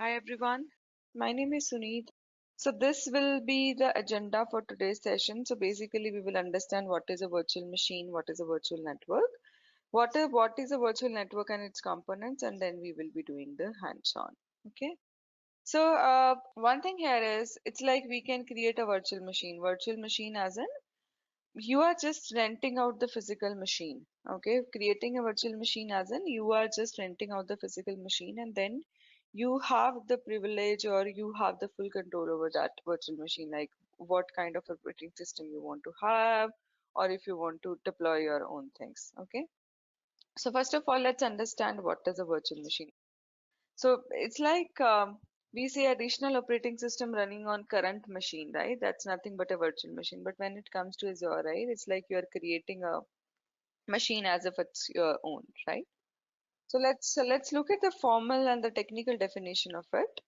Hi everyone, my name is Suneet. So this will be the agenda for today's session. So basically we will understand what is a virtual machine, what is a virtual network, what is a virtual network and its components, and then we will be doing the hands-on. Okay. So one thing here is it's like we can create a virtual machine. Virtual machine as in you are just renting out the physical machine. Okay, creating a virtual machine as in you are just renting out the physical machine, and then you have the privilege or you have the full control over that virtual machine, like what kind of operating system you want to have, or if you want to deploy your own things. Okay, so first of all, let's understand what is a virtual machine. So it's like we say additional operating system running on current machine, right? That's nothing but a virtual machine. But when it comes to Azure, right, it's like you're creating a machine as if it's your own, right? So let's look at the formal and the technical definition of it.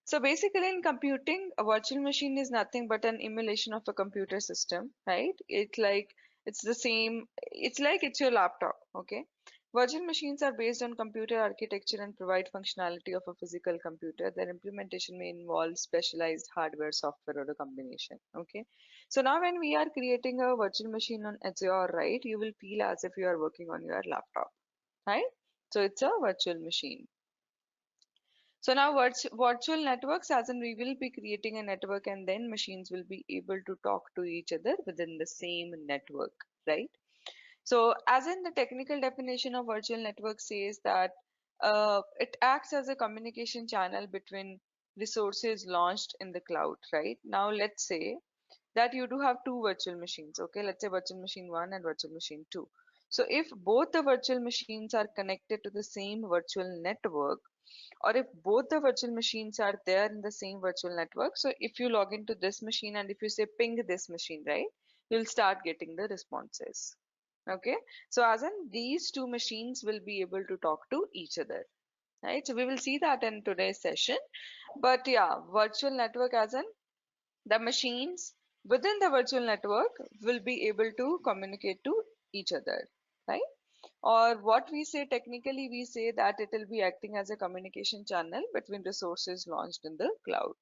So basically in computing, a virtual machine is nothing but an emulation of a computer system, right? It's the same, it's like it's your laptop, okay? Virtual machines are based on computer architecture and provide functionality of a physical computer. Their implementation may involve specialized hardware, software, or a combination, okay? So now when we are creating a virtual machine on Azure, right, you will feel as if you are working on your laptop, right? So it's a virtual machine. So now virtual networks, as in we will be creating a network and then machines will be able to talk to each other within the same network, right? So as in the technical definition of virtual network says that it acts as a communication channel between resources launched in the cloud, right? Now let's say that you do have two virtual machines, okay? Let's say virtual machine 1 and virtual machine 2. So if both the virtual machines are connected to the same virtual network, or if both the virtual machines are there in the same virtual network, so if you log into this machine and if you say ping this machine, right, you'll start getting the responses. Okay, so as in these two machines will be able to talk to each other, right? So we will see that in today's session. But yeah, virtual network as in the machines within the virtual network will be able to communicate to each other, right? Or what we say technically, we say that it will be acting as a communication channel between resources launched in the cloud.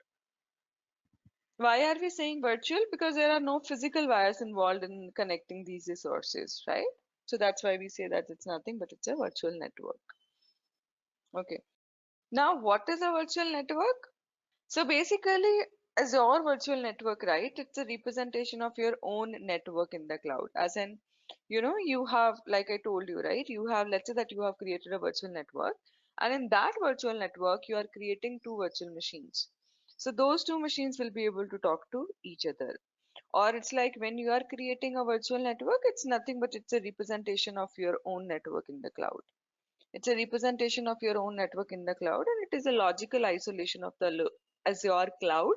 Why are we saying virtual? Because there are no physical wires involved in connecting these resources, right? So that's why we say that it's nothing but it's a virtual network. Okay. Now, what is a virtual network? So basically, Azure Virtual Network, right? It's a representation of your own network in the cloud. As in, you have, like I told you, right? You have, let's say that you have created a virtual network, and in that virtual network, you are creating two virtual machines. So those two machines will be able to talk to each other. Or it's like when you are creating a virtual network, it's nothing but it's a representation of your own network in the cloud. It's a representation of your own network in the cloud, and it is a logical isolation of the Azure cloud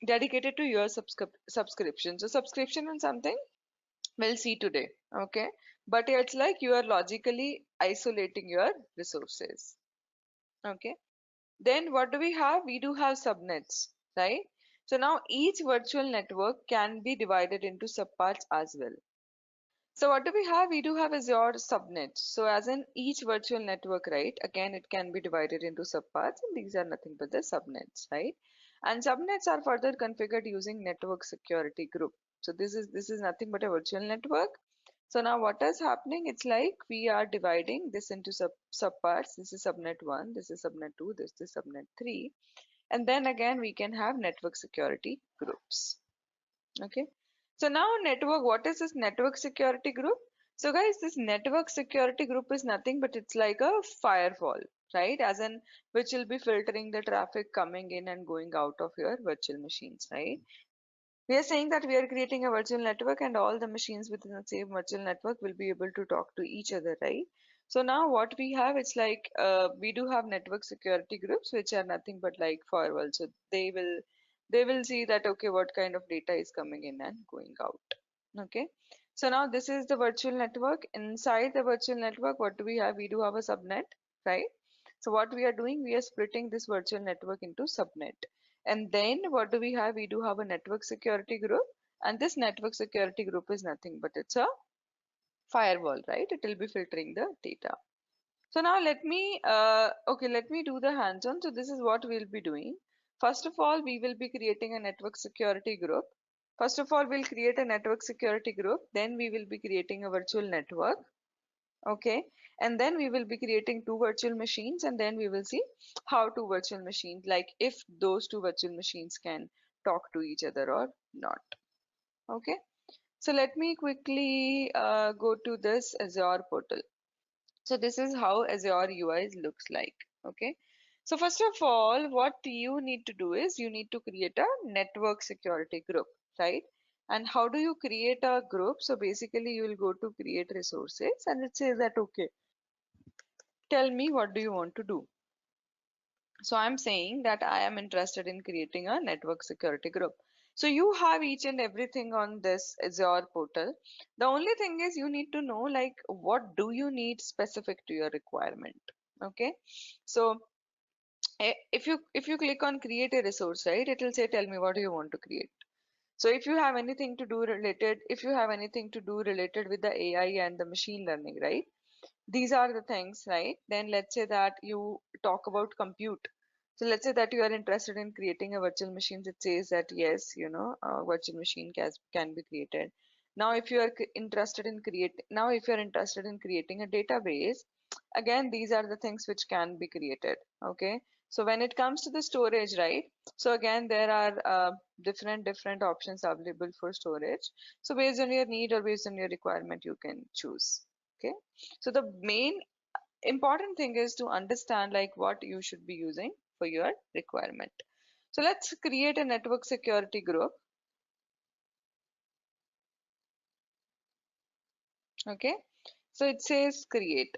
dedicated to your subscription. So subscription and something we'll see today. Okay. But it's like you are logically isolating your resources. Okay. Then what do we have? We do have subnets, right? So now each virtual network can be divided into subparts as well. So what do we have? We do have Azure subnets. So as in each virtual network, right? Again, it can be divided into subparts, and these are nothing but the subnets, right? And subnets are further configured using network security group. So this is nothing but a virtual network. So now what is happening? It's like we are dividing this into subparts. This is subnet 1, this is subnet 2, this is subnet 3. And then again we can have network security groups. Okay. So now network, what is this network security group? So guys, this network security group is nothing but it's like a firewall, right? As in which will be filtering the traffic coming in and going out of your virtual machines, right? We are saying that we are creating a virtual network and all the machines within the same virtual network will be able to talk to each other, right? So now what we have, it's like we do have network security groups which are nothing but like firewall. So they will see that okay, what kind of data is coming in and going out. Okay. So now this is the virtual network. Inside the virtual network, what do we have? We do have a subnet, right? So what we are doing, we are splitting this virtual network into subnet. And then what do we have? We do have a network security group, and this network security group is nothing but it's a firewall, right? It will be filtering the data. So now let me do the hands-on. So this is what we'll be doing. First of all, we will be creating a network security group. First of all, we'll create a network security group. Then we will be creating a virtual network. Okay, and then we will be creating two virtual machines, and then we will see how two virtual machines, like if those two virtual machines can talk to each other or not. Okay, so let me quickly go to this Azure portal. So this is how Azure UI looks like. Okay, so first of all, what you need to do is you need to create a network security group, right? And how do you create a group? So basically you will go to create resources, and it says that, okay, tell me what do you want to do. So I'm saying that I am interested in creating a network security group. So you have each and everything on this Azure portal. The only thing is you need to know, like, what do you need specific to your requirement. Okay, so if you click on create a resource, right, it will say tell me what do you want to create. So if you have anything to do related, with the AI and the machine learning, right, these are the things, right? Then let's say that you talk about compute. So let's say that you are interested in creating a virtual machine. It says that yes, a virtual machine can be created. Now if you are interested in creating a database, again these are the things which can be created. Okay, so when it comes to the storage, right, so again there are different options available for storage. So based on your need or based on your requirement, you can choose. Okay, so the main important thing is to understand like what you should be using for your requirement. So let's create a network security group. Okay, so it says create.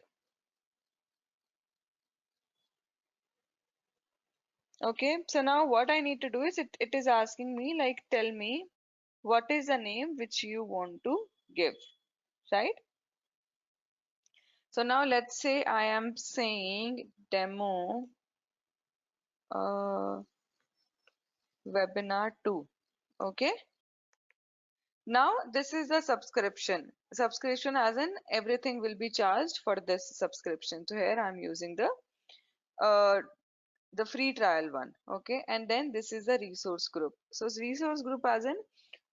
Okay, so now what I need to do is it is asking me like tell me what is the name which you want to give, right? So now let's say I am saying demo webinar 2. Okay, now this is the subscription as in everything will be charged for this subscription. So here I'm using uh, the free trial one. Okay, and then this is the resource group. So resource group as in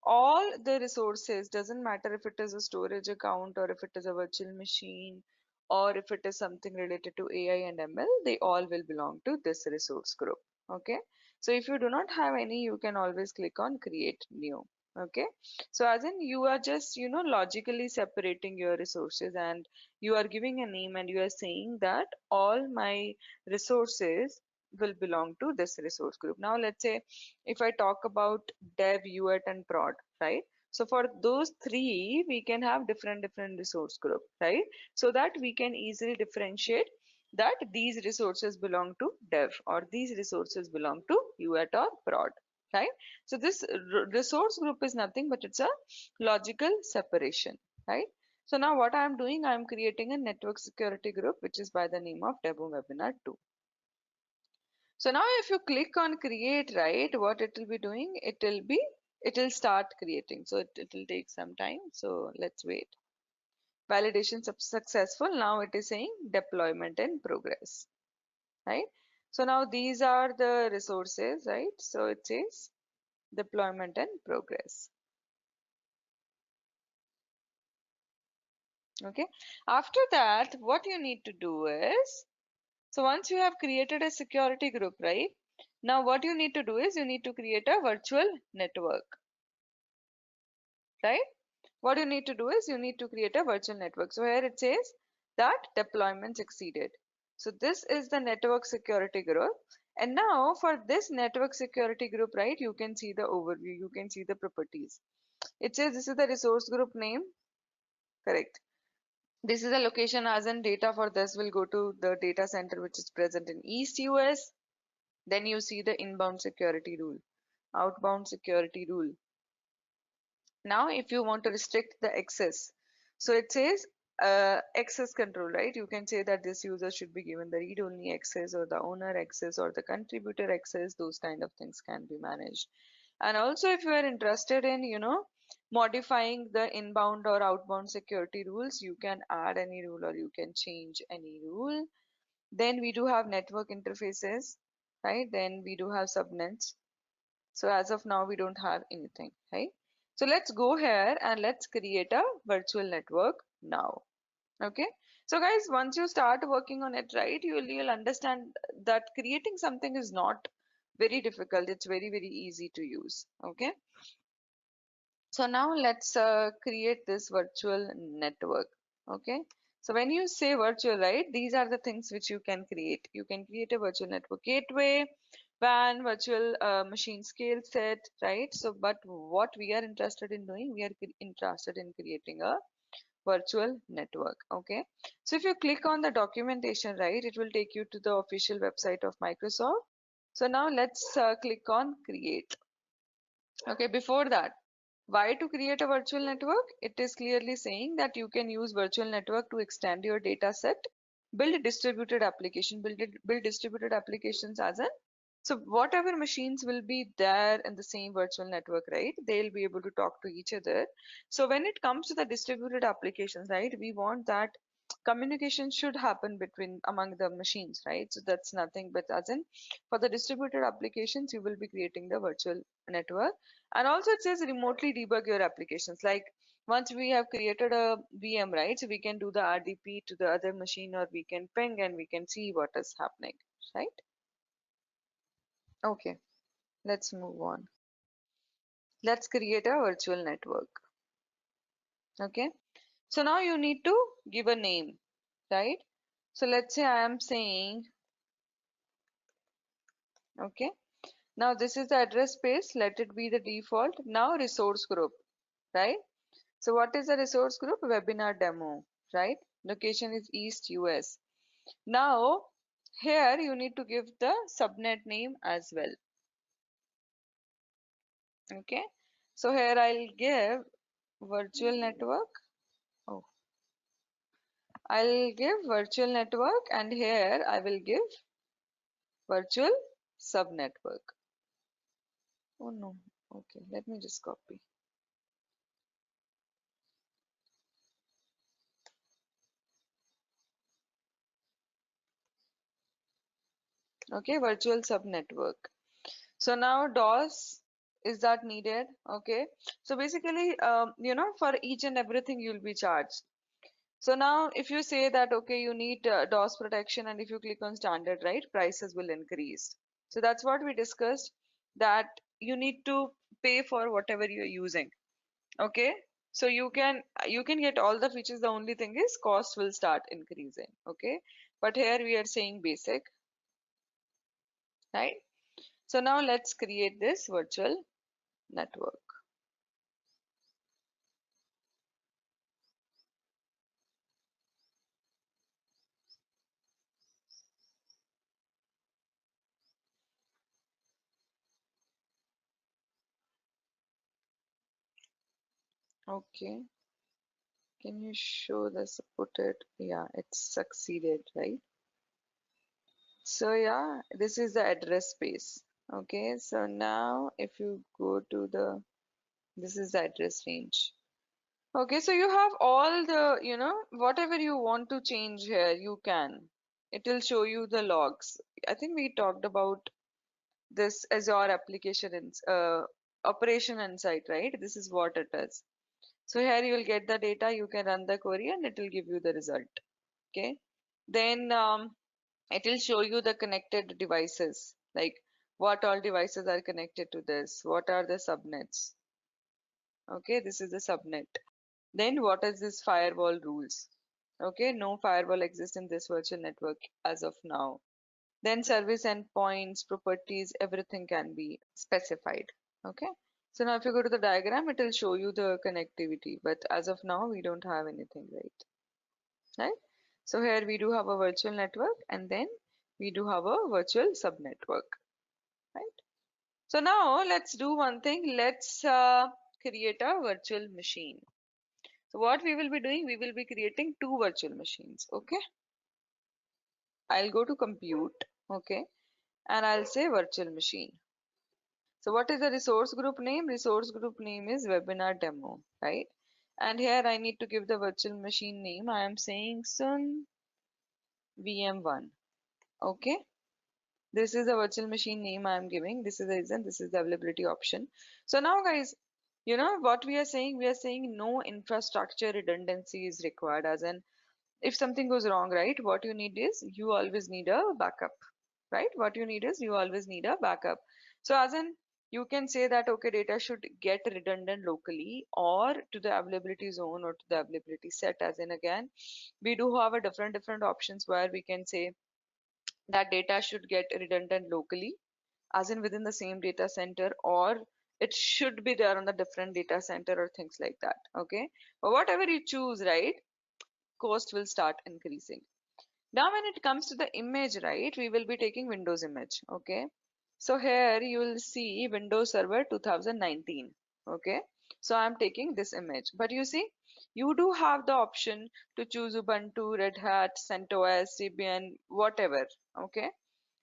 all the resources, doesn't matter if it is a storage account or if it is a virtual machine or if it is something related to AI and ML, they all will belong to this resource group. Okay, so if you do not have any, you can always click on create new. Okay, so as in you are just logically separating your resources, and you are giving a name, and you are saying that all my resources will belong to this resource group. Now let's say if I talk about dev, UAT and prod, right? So for those three, we can have different resource group, right? So that we can easily differentiate that these resources belong to dev or these resources belong to UAT or prod, right? So this resource group is nothing but it's a logical separation, right? So now what I'm doing, I'm creating a network security group, which is by the name of Demo Webinar 2. So now if you click on create, right, what it will be doing, it will start creating. So it will take some time. So let's wait. Validation successful. Now it is saying deployment in progress, right? So now these are the resources, right? So it says deployment in progress. Okay. After that, what you need to do is, so once you have created a security group, right? Now what you need to do is you need to create a virtual network, right? What you need to do is you need to create a virtual network. So here it says that deployments exceeded. So this is the network security group. And now for this network security group, right, you can see the overview, you can see the properties. It says this is the resource group name, correct. This is the location as in data for this will go to the data center which is present in East US. Then you see the inbound security rule, outbound security rule. Now, if you want to restrict the access, so it says access control, right? You can say that this user should be given the read-only access or the owner access or the contributor access. Those kind of things can be managed. And also, if you are interested in, Modifying the inbound or outbound security rules, you can add any rule or you can change any rule. Then we do have network interfaces, right? Then we do have subnets. So as of now, we don't have anything, right? So let's go here and let's create a virtual network now. Okay. So guys, once you start working on it, right, you'll understand that creating something is not very difficult. It's very easy to use. Okay. So now let's create this virtual network. Okay. So when you say virtual, right, these are the things which you can create. You can create a virtual network gateway, WAN, virtual machine scale set, right? So, but what we are interested in doing, we are interested in creating a virtual network. Okay. So if you click on the documentation, right, it will take you to the official website of Microsoft. So now let's click on create. Okay, before that, why to create a virtual network? It is clearly saying that you can use virtual network to extend your data set, build a distributed application, build distributed applications as an so whatever machines will be there in the same virtual network, right? They'll be able to talk to each other. So when it comes to the distributed applications, right, we want that communication should happen between among the machines, right? So that's nothing but as in for the distributed applications, you will be creating the virtual network. And also it says remotely debug your applications. Like once we have created a VM, right? So we can do the RDP to the other machine or we can ping and we can see what is happening, right? Okay. Let's move on. Let's create a virtual network. Okay. So now you need to give a name, right? So let's say I am saying, okay. Now this is the address space. Let it be the default. Now resource group, right? So what is the resource group? Webinar demo, right? Location is East US. Now here you need to give the subnet name as well. Okay. So here I'll give virtual network. Oh, I'll give virtual network and here I will give virtual subnetwork. Oh no. Okay, let me just copy. Okay, virtual subnetwork. So now DOS is that needed? Okay. So basically, for each and everything you'll be charged. So now if you say that, okay, you need DOS protection and if you click on standard, right, prices will increase. So that's what we discussed that you need to pay for whatever you're using. Okay. So you can get all the features. The only thing is cost will start increasing. Okay. But here we are saying basic, right? So now let's create this virtual network. Okay. Can you show the supported? Yeah, it's succeeded, right? So yeah, this is the address space. Okay, so now if you go to this is the address range. Okay, so you have all the, whatever you want to change here, you can. It will show you the logs. I think we talked about this Azure application in operation insight, right? This is what it is. So here you will get the data, you can run the query and it will give you the result. Okay. Then it will show you the connected devices, like what all devices are connected to this, what are the subnets. Okay, this is the subnet. Then what is this firewall rules? Okay, no firewall exists in this virtual network as of now. Then service endpoints, properties, everything can be specified. Okay. So now if you go to the diagram, it will show you the connectivity, but as of now, we don't have anything, right? So here we do have a virtual network and then we do have a virtual subnetwork, right? So now let's do one thing. Let's create a virtual machine. So what we will be doing, we will be creating two virtual machines, okay? I'll go to compute, okay? And I'll say virtual machine. So what is the resource group name? Resource group name is webinar demo, right? And here I need to give the virtual machine name. I am saying Sun VM1. Okay. This is the virtual machine name I am giving. This is the reason. This is the availability option. So now guys, you know what we are saying? We are saying no infrastructure redundancy is required, as in if something goes wrong, right, what you need is you always need a backup, right? What you need is you always need a backup. So as in you can say that okay, data should get redundant locally or to the availability zone or to the availability set. As in again, we do have a different options where we can say that data should get redundant locally, as in within the same data center, or it should be there on a different data center or things like that. Okay, but whatever you choose, right, cost will start increasing. Now when it comes to the image, right, we will be taking Windows image. Okay, so here you will see Windows Server 2019. Okay, so I'm taking this image, but you see you do have the option to choose Ubuntu, Red Hat, CentOS, Debian, whatever. Okay,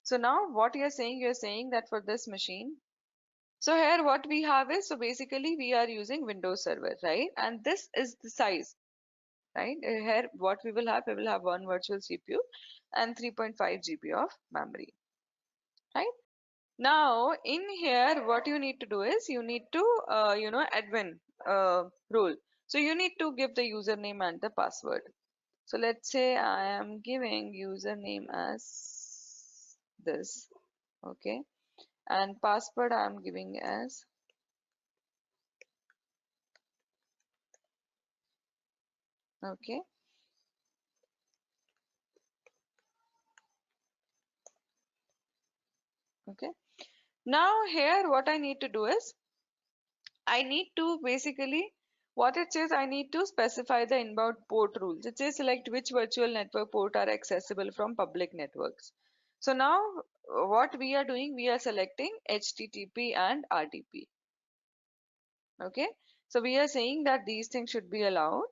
so now what you're saying that for this machine, so here what we have is, so basically we are using Windows Server, right? And this is the size, right? Here what we will have one virtual CPU and 3.5 GB of memory, right? Now in here what you need to do is you need to admin rule. So you need to give the username and the password. So let's say I am giving username as this, okay, and password I am giving as, okay, okay. Now here what I need to do is I need to basically, what it says, I need to specify the inbound port rules. It says select which virtual network port are accessible from public networks. So now what we are doing, we are selecting HTTP and RTP. Okay, so we are saying that these things should be allowed,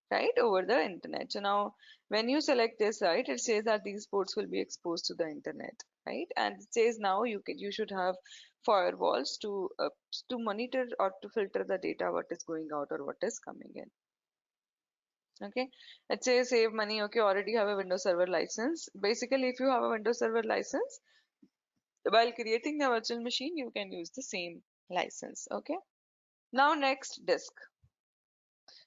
right, over the internet. So now when you select this, right, it says that these ports will be exposed to the internet, right? And it says now you should have firewalls to monitor or to filter the data what is going out or what is coming in. Okay, it says save money. Okay, already have a Windows Server license. Basically if you have a Windows Server license, while creating the virtual machine you can use the same license. Okay, now next, disk.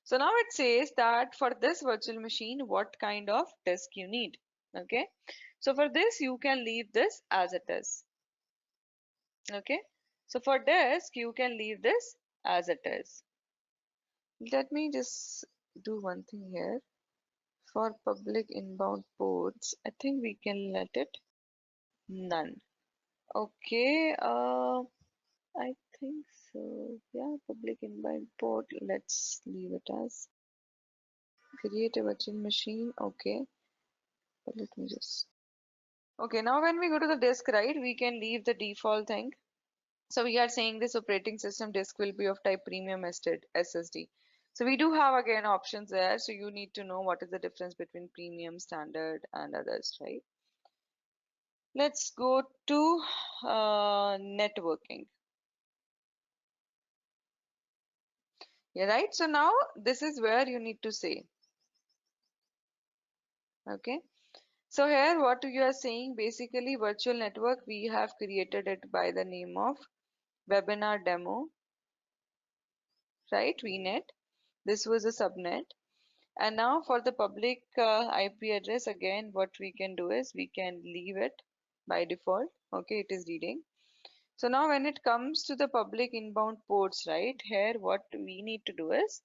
So now it says that for this virtual machine, what kind of disk you need. Okay, so for this you can leave this as it is. Okay, so for disk you can leave this as it is. Let me just do one thing here. For public inbound ports, I think we can let it none. Okay, I think so. Yeah, public inbound port, let's leave it as create a virtual machine. Okay, but let me just, okay, now when we go to the disk, right, we can leave the default thing. So we are saying this operating system disk will be of type premium SSD. So we do have again options there. So you need to know what is the difference between premium, standard, and others, right? Let's go to networking. Yeah, right. So now this is where you need to say, okay. So here what you are saying, basically virtual network, we have created it by the name of webinar demo, right? VNet. This was a subnet. And now for the public IP address, again, what we can do is we can leave it by default. Okay, it is reading. So now when it comes to the public inbound ports, right, here what we need to do is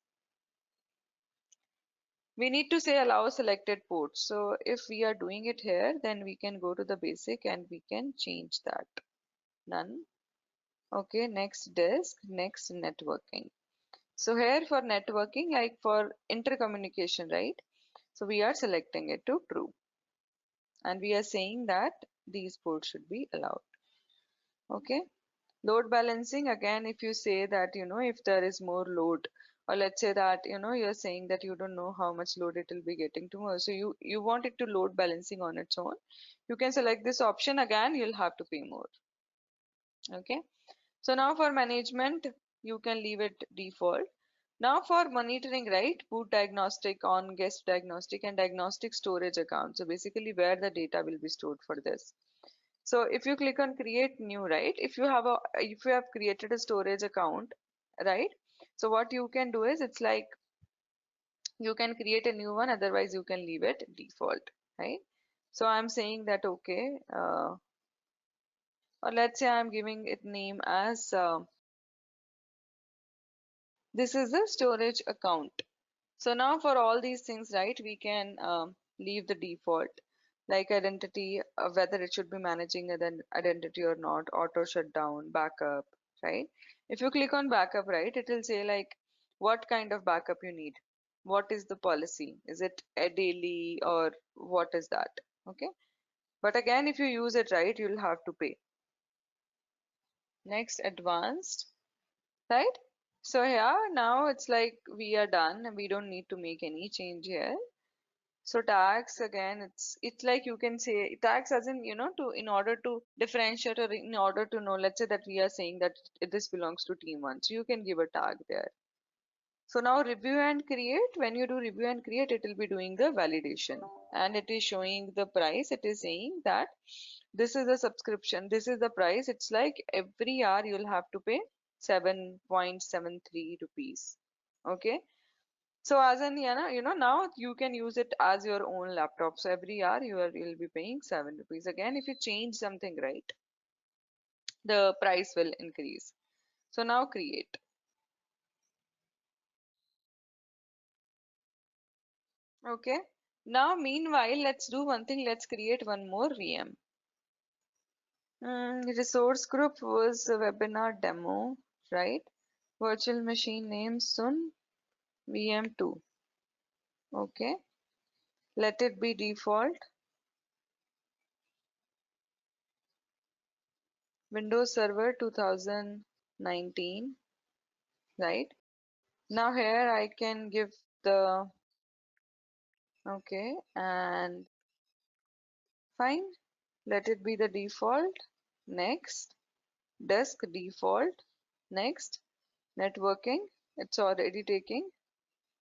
we need to say allow selected ports. So if we are doing it here, then we can go to the basic and we can change that. None. Okay, next disk, next networking. So here for networking, like for intercommunication, right? So we are selecting it to true. And we are saying that these ports should be allowed. Okay. Load balancing, again, if you say that, if there is more load, or let's say that, you're saying that you don't know how much load it will be getting tomorrow. So you want it to load balancing on its own. You can select this option. Again, you'll have to pay more. Okay. So now for management, you can leave it default. Now for monitoring, right, boot diagnostic, on guest diagnostic, and diagnostic storage account. So basically where the data will be stored for this. So if you click on create new, right, if you have created a storage account, right, so what you can do is, it's like you can create a new one, otherwise you can leave it default, right? So I'm saying that okay, or let's say I'm giving it name as this is the storage account. So now for all these things, right, we can leave the default, like identity, whether it should be managing an identity or not, auto shutdown, backup, right? If you click on backup, right, it will say like what kind of backup you need. What is the policy? Is it a daily or what is that? Okay. But again, if you use it right, you'll have to pay. Next, advanced, right? So here now it's like we are done. We don't need to make any change here. So tags, again, it's like you can say tags as in, to in order to differentiate, or in order to know, let's say that we are saying that this belongs to team one, so you can give a tag there. So now review and create. When you do review and create, it will be doing the validation, and it is showing the price. It is saying that this is a subscription, this is the price. It's like every hour you'll have to pay 7.73 rupees. Okay. So as an, now you can use it as your own laptop. So every hour you'll be paying 7 rupees. Again, if you change something, right, the price will increase. So now create. Okay. Now meanwhile, let's do one thing. Let's create one more VM. Resource group was a webinar demo, right? Virtual machine name Sun VM2. Okay. Let it be default. Windows Server 2019, right? Now here I can give the okay, and fine. Let it be the default. Next. Desk default. Next. Networking. It's already taking.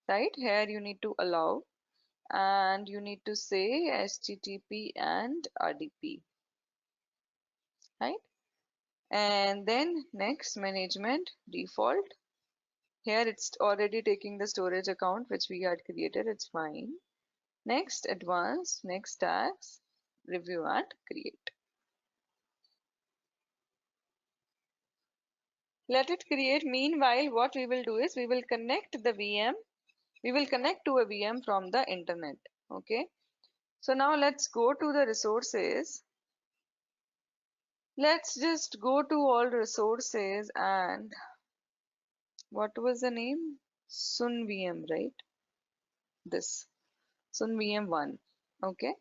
Right? Here you need to allow, and you need to say HTTP and RDP. Right? And then next, management default. Here it's already taking the storage account which we had created. It's fine. Next, advanced, next tags, review and create. Let it create. Meanwhile, what we will do is we will connect the VM. We will connect to a VM from the internet. Okay. So now let's go to the resources. Let's just go to all resources, and what was the name? Sun VM, right? This Sun VM1. Okay.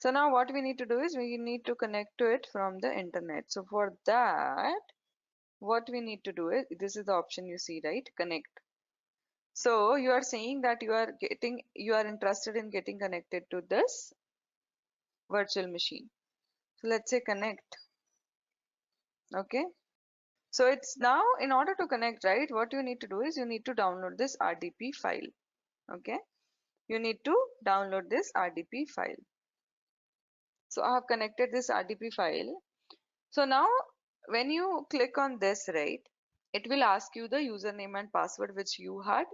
So now what we need to do is we need to connect to it from the internet. So for that, what we need to do is, this is the option you see, right? Connect. So you are saying that you are interested in getting connected to this virtual machine. So let's say connect. Okay. So it's now, in order to connect, right, what you need to do is you need to download this RDP file. Okay. You need to download this RDP file. So I have connected this RDP file. So now when you click on this, right, it will ask you the username and password which you had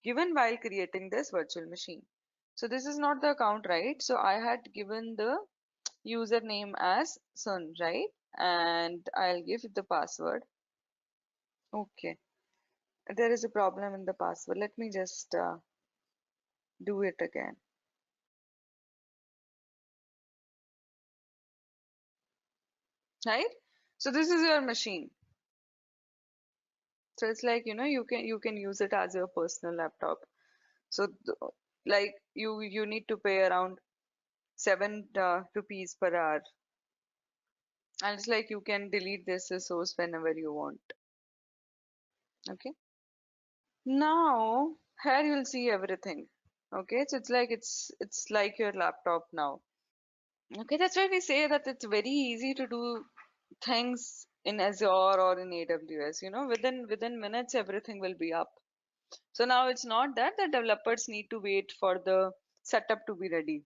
given while creating this virtual machine. So this is not the account, right? So I had given the username as Sun, right? And I'll give the password. Okay. There is a problem in the password. Let me just do it again. Right? So this is your machine. So it's like, you can use it as your personal laptop. So like you need to pay around 7 rupees per hour, and it's like you can delete this resource whenever you want. Okay. Now here you'll see everything. Okay, so it's like your laptop now. Okay, that's why we say that it's very easy to do things in Azure or in AWS, within minutes everything will be up. So now it's not that the developers need to wait for the setup to be ready.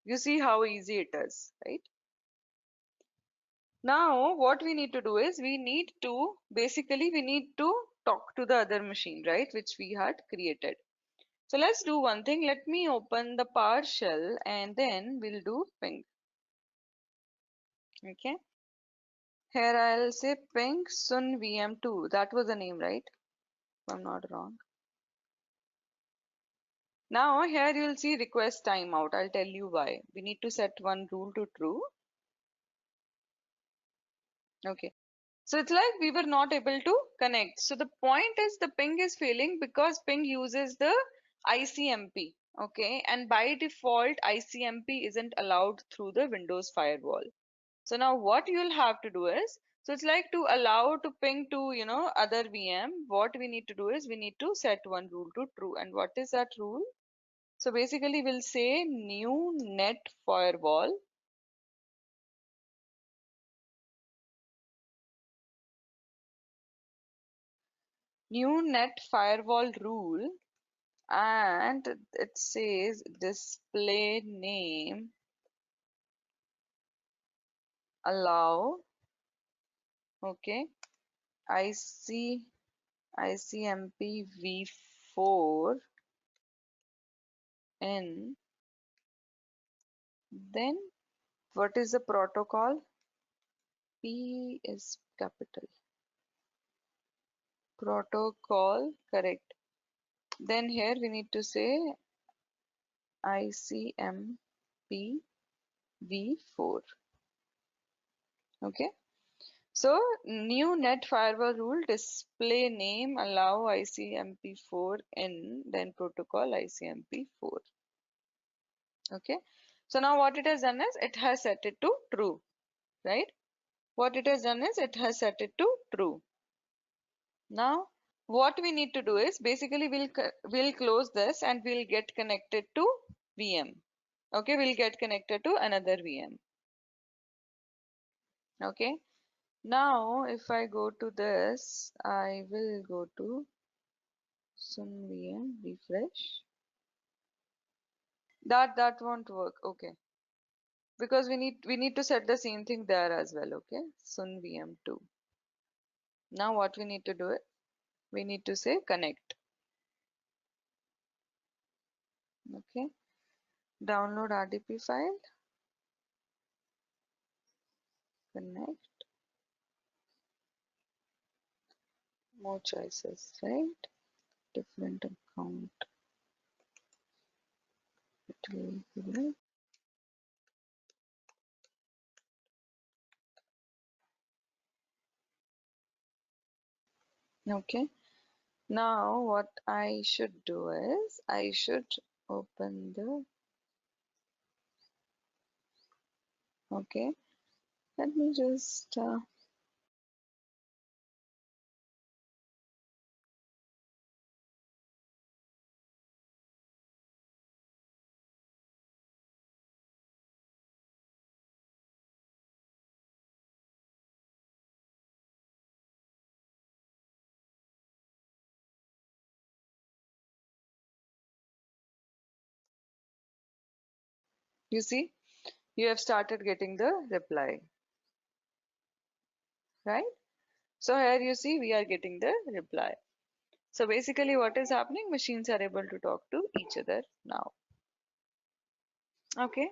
You see how easy it is, right? Now what we need to do is we need to talk to the other machine, right, which we had created. So let's do one thing. Let me open the PowerShell and then we'll do ping. Okay. Here I'll say ping sun VM2. That was the name, right? If I'm not wrong. Now here you'll see request timeout. I'll tell you why. We need to set one rule to true. Okay. So it's like we were not able to connect. So the point is the ping is failing because ping uses the ICMP. Okay. And by default, ICMP isn't allowed through the Windows firewall. So now what you'll have to do is, so it's like to allow to ping to, other VM, what we need to do is we need to set one rule to true. And what is that rule? So basically we'll say new net firewall rule, and it says display name allow, okay, ICMP v4 in, then what is the protocol? P is capital. Protocol, correct. Then here we need to say ICMP v4. Okay. So new net firewall rule display name allow ICMP4 in, then protocol ICMP4. Okay. So now what it has done is it has set it to true, right? What it has done is it has set it to true. Now what we need to do is basically we'll close this and we'll get connected to VM. Okay, we'll get connected to another VM. Okay. Now if I go to this, I will go to sun VM, refresh. That won't work. Okay. Because we need to set the same thing there as well. Okay. Sun VM2. Now what we need to do it? We need to say connect. Okay. Download RDP file. Connect. More choices, right? Different account. It will be okay. Now what I should do is I should open the, okay, let me just you see, you have started getting the reply, right? So here you see we are getting the reply. So basically what is happening? Machines are able to talk to each other now. Okay.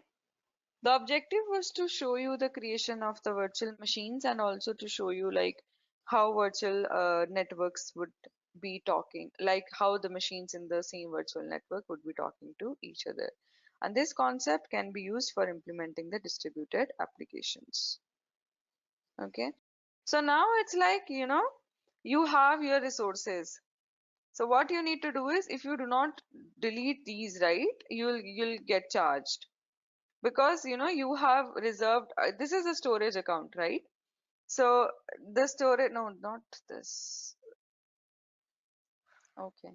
The objective was to show you the creation of the virtual machines and also to show you like how virtual networks would be talking, like how the machines in the same virtual network would be talking to each other. And this concept can be used for implementing the distributed applications. Okay. So now it's like, you have your resources. So what you need to do is if you do not delete these, right, you'll get charged because you have reserved this is a storage account, right? So the storage, no, not this. Okay.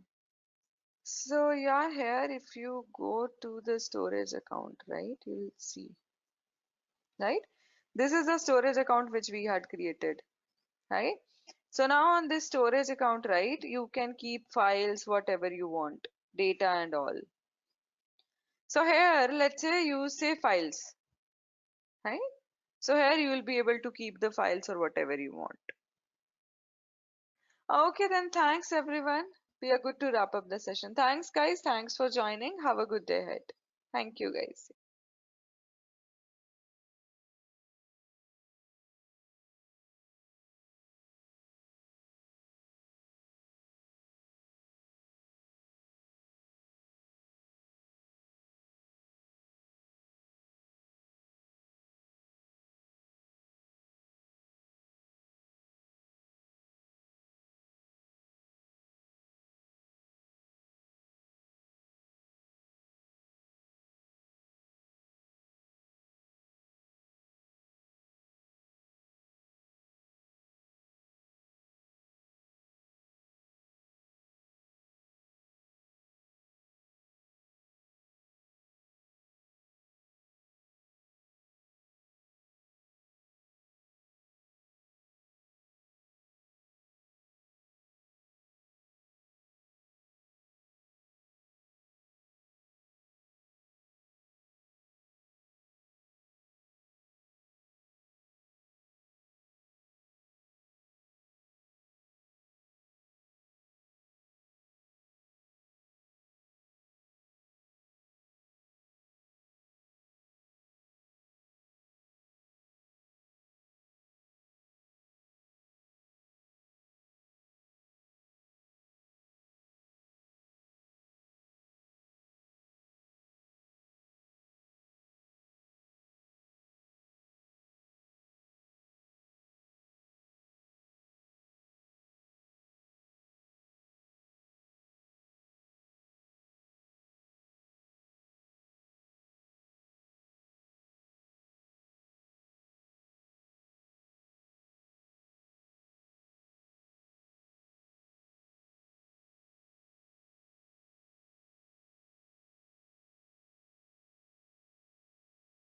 So yeah, here if you go to the storage account, right, you'll see, right? This is the storage account which we had created, right? So now on this storage account, right, you can keep files, whatever you want, data and all. So here, let's say you say files, right? So here you will be able to keep the files or whatever you want. Okay, then thanks everyone. We are good to wrap up the session. Thanks guys. Thanks for joining. Have a good day ahead. Thank you guys.